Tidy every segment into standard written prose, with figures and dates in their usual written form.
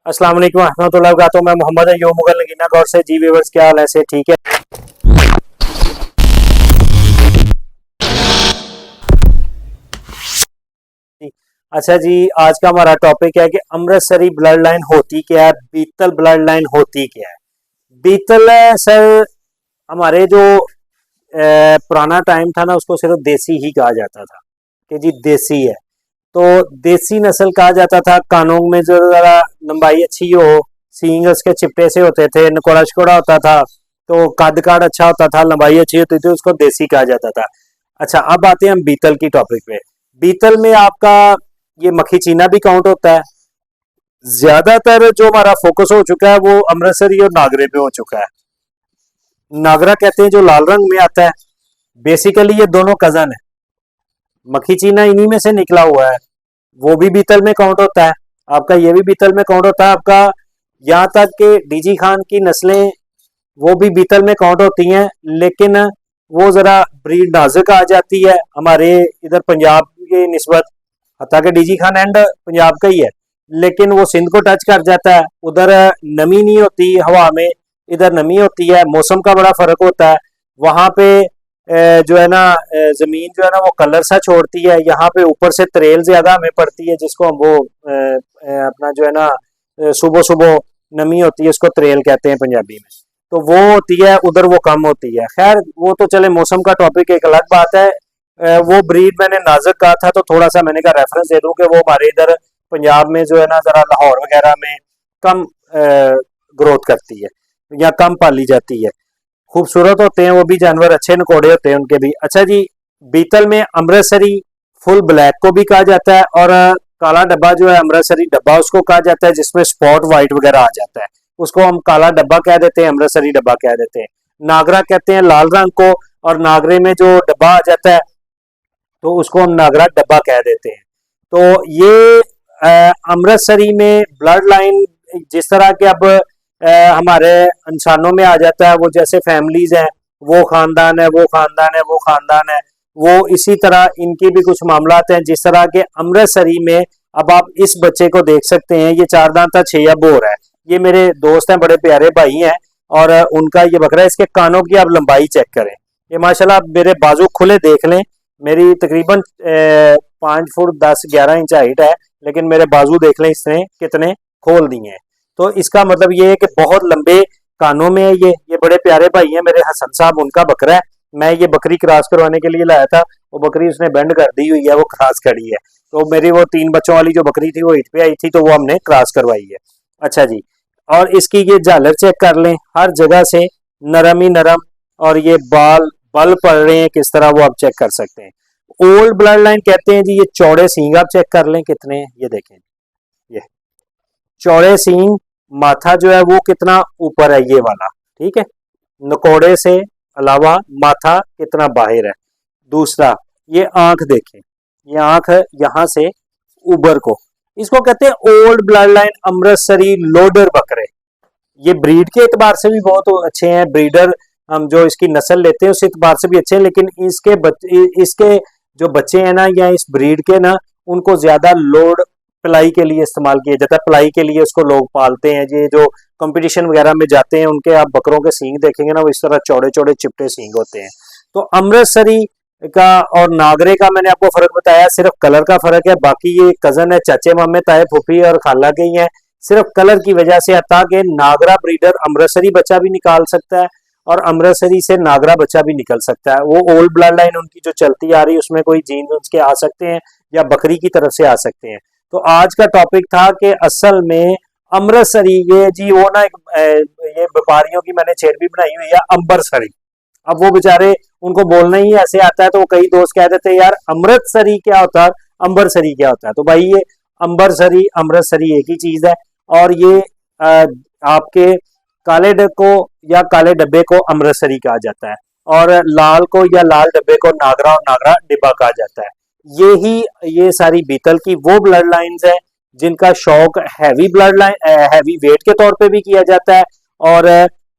अस्सलाम वालेकुम रहमतुल्लाहि व बरकातहू। मैं मोहम्मद अय्यूब मुगल नगीना गौर से। जी व्यूअर्स, क्या हाल है? से ठीक है? अच्छा जी, आज का हमारा टॉपिक है कि अमृतसरी ब्लड लाइन होती क्या है, बीतल ब्लड लाइन होती क्या है। बीतल सर, हमारे जो पुराना टाइम था ना, उसको सिर्फ देसी ही कहा जाता था कि जी देसी है। तो देसी नस्ल कहा जाता था। कानों में जो जरा लंबाई अच्छी हो, सींग उसके चिपटे से होते थे, नकोड़ा शकोड़ा होता था, तो कद काठ अच्छा होता था, लंबाई अच्छी होती थी, उसको देसी कहा जाता था। अच्छा, अब आते हैं हम बीतल की टॉपिक पे। बीतल में आपका ये मक्खी चीना भी काउंट होता है। ज्यादातर जो हमारा फोकस हो चुका है वो अमृतसरी और नागरे पे हो चुका है। नागरा कहते हैं जो लाल रंग में आता है। बेसिकली ये दोनों कजन है। मक्खी चीना इन्हीं में से निकला हुआ है। वो भी बीतल में काउंट होता है। आपका ये भी बीतल में काउंट होता है। आपका यहाँ तक कि डीजी खान की नस्लें वो भी बीतल में काउंट होती हैं, लेकिन वो जरा ब्रीड नाजुक आ जाती है हमारे इधर पंजाब की निस्बत। हत्ता कि डीजी खान एंड पंजाब का ही है, लेकिन वो सिंध को टच कर जाता है। उधर नमी नहीं होती हवा में, इधर नमी होती है। मौसम का बड़ा फर्क होता है। वहां पे जो है ना, जमीन जो है ना वो कलर सा छोड़ती है। यहाँ पे ऊपर से तरेल ज्यादा हमें पड़ती है, जिसको हम वो अपना जो है ना, सुबह सुबह नमी होती है, उसको तरेल कहते हैं पंजाबी में। तो वो होती है, उधर वो कम होती है। खैर, वो तो चले, मौसम का टॉपिक एक अलग बात है। वो ब्रीड मैंने नाजुक कहा था, तो थोड़ा सा मैंने कहा रेफरेंस दे दूं कि वो हमारे इधर पंजाब में जो है ना, जरा लाहौर वगैरह में कम ग्रोथ करती है या कम पाली जाती है। खूबसूरत होते हैं वो भी जानवर, अच्छे नकोड़े होते हैं उनके भी। अच्छा जी, बीतल में अमृतसरी फुल ब्लैक को भी कहा जाता है, और काला डब्बा जो है अमृतसरी डब्बा उसको कहा जाता है, जिसमें स्पॉट व्हाइट वगैरह आ जाता है। उसको हम काला डब्बा कह देते हैं, अमृतसरी डब्बा कह देते हैं। नागरा कहते हैं लाल रंग को, और नागरे में जो डब्बा आ जाता है तो उसको हम नागरा डब्बा कह देते हैं। तो ये अमृतसरी में ब्लड लाइन जिस तरह के अब हमारे इंसानों में आ जाता है, वो जैसे फैमिलीज हैं, वो खानदान है, वो खानदान है, वो खानदान है, वो इसी तरह इनकी भी कुछ मामलात हैं। जिस तरह के अमृतसरी में अब आप इस बच्चे को देख सकते हैं, ये 4 दांत था, 6 या बोर है। ये मेरे दोस्त हैं, बड़े प्यारे भाई हैं, और उनका ये बकरा है। इसके कानों की आप लंबाई चेक करें, ये माशाल्लाह आप मेरे बाजू खुले देख लें। मेरी तकरीबन 5 फुट 10 11 इंच हाइट है, लेकिन मेरे बाजू देख लें इसने कितने खोल दिए हैं। तो इसका मतलब ये है कि बहुत लंबे कानों में है ये बड़े प्यारे भाई हैं मेरे, हसन साहब उनका बकरा है। मैं ये बकरी क्रॉस करवाने के लिए लाया था, वो बकरी उसने बेंड कर दी हुई है, वो क्रॉस खड़ी है। तो मेरी वो 3 बच्चों वाली जो बकरी थी वो ईद पे आई थी, तो वो हमने क्रॉस करवाई है। अच्छा जी, और इसकी ये झालर चेक कर लें, हर जगह से नरम ही नरम, और ये बाल बल पड़ रहे हैं किस तरह, वो आप चेक कर सकते हैं। ओल्ड ब्लड लाइन कहते हैं जी। ये चौड़े सींग आप चेक कर लें कितने हैं, ये देखें, ये चौड़े सींग। माथा जो है वो कितना ऊपर है, ये वाला, ठीक है। नकोड़े से अलावा माथा कितना बाहर है। दूसरा, ये आंख देखें, ये आंख यहां से ऊपर को, इसको कहते हैं old blood line Amritsari loader बकरे। ये ब्रीड के एतबार से भी बहुत अच्छे हैं। ब्रीडर हम जो इसकी नस्ल लेते हैं उस एतबार से भी अच्छे हैं, लेकिन इसके जो बच्चे हैं ना, या इस ब्रीड के ना, उनको ज्यादा लोड पलाई के लिए इस्तेमाल किया जाता है। पलाई के लिए उसको लोग पालते हैं। ये जो कंपटीशन वगैरह में जाते हैं, उनके आप बकरों के सींग देखेंगे ना, वो इस तरह चौड़े चौड़े चिपटे सींग होते हैं। तो अमृतसरी का और नागरे का मैंने आपको फर्क बताया, सिर्फ कलर का फर्क है। बाकी ये कजन है, चाचे मामे ताए फूफी और खाला के ही है। सिर्फ कलर की वजह से, आता कि नागरा ब्रीडर अमृतसरी बच्चा भी निकाल सकता है, और अमृतसरी से नागरा बच्चा भी निकल सकता है। वो ओल्ड ब्लड लाइन उनकी जो चलती आ रही है, उसमें कोई जीन उसके आ सकते हैं, या बकरी की तरफ से आ सकते हैं। तो आज का टॉपिक था कि असल में अमृतसरी, ये जी वो ना ये व्यापारियों की मैंने चेयर भी बनाई हुई है, अंबरसरी। अब वो बेचारे, उनको बोलना ही ऐसे आता है, तो वो कई दोस्त कह देते हैं यार अमृतसरी क्या होता है, अंबरसरी क्या होता है। तो भाई ये अंबरसरी अमृतसरी एक ही चीज है। और ये आपके काले को या काले डब्बे को अमृतसरी कहा जाता है, और लाल को या लाल डब्बे को नागरा और नागरा डिब्बा कहा जाता है। ये सारी बीतल की वो ब्लड लाइंस है जिनका शौक heavy blood line, heavy weight के तौर पे भी किया जाता है। और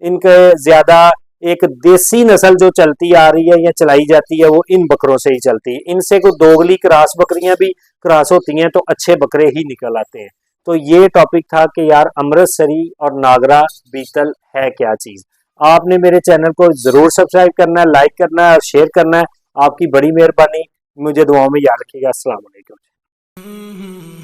इनके ज्यादा एक देसी नस्ल जो चलती आ रही है या चलाई जाती है, वो इन बकरों से ही चलती है। इनसे कोई दोगली क्रॉस बकरियां भी क्रॉस होती हैं, तो अच्छे बकरे ही निकल आते हैं। तो ये टॉपिक था कि यार अमृतसरी और नागरा बीतल है क्या चीज़। आपने मेरे चैनल को ज़रूर सब्सक्राइब करना है, लाइक करना है और शेयर करना है। आपकी बड़ी मेहरबानी, मुझे दुआओं में याद रखिएगा। अस्सलाम वालेकुम।